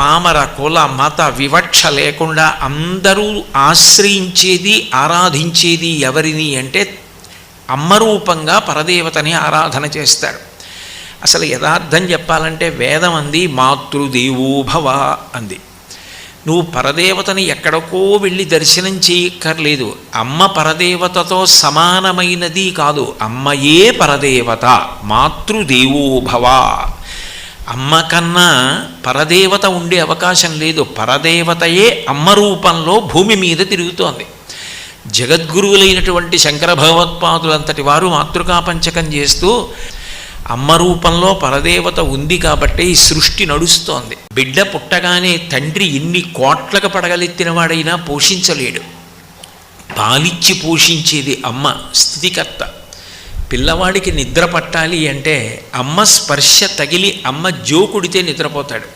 పామర కుల మత వివక్ష లేకుండా అందరూ ఆశ్రయించేది ఆరాధించేది ఎవరిని అంటే అమ్మ రూపంగా పరదేవతని ఆరాధన చేస్తారు. అసలు యథార్థం చెప్పాలంటే వేదం అంది మాతృదేవోభవ అంది. నువ్వు పరదేవతని ఎక్కడికో వెళ్ళి దర్శనం చేయక్కర్లేదు. అమ్మ పరదేవతతో సమానమైనది కాదు, అమ్మయే పరదేవత. మాతృదేవోభవ. అమ్మ కన్నా పరదేవత ఉండే అవకాశం లేదు. పరదేవతయే అమ్మ రూపంలో భూమి మీద తిరుగుతోంది. జగద్గురువులైనటువంటి శంకర భగవత్పాదులంతటి వారు మాతృకాపంచకం చేస్తూ అమ్మ రూపంలో పరదేవత ఉంది కాబట్టి ఈ సృష్టి నడుస్తోంది. బిడ్డ పుట్టగానే తండ్రి ఎన్ని కోట్లకు పడగలెత్తిన వాడైనా పోషించలేడు. పాలిచ్చి పోషించేది అమ్మ, స్థితికర్త. పిల్లవాడికి నిద్ర పట్టాలి అంటే అమ్మ స్పర్శ తగిలి అమ్మ జోకుడితే నిద్రపోతాడు.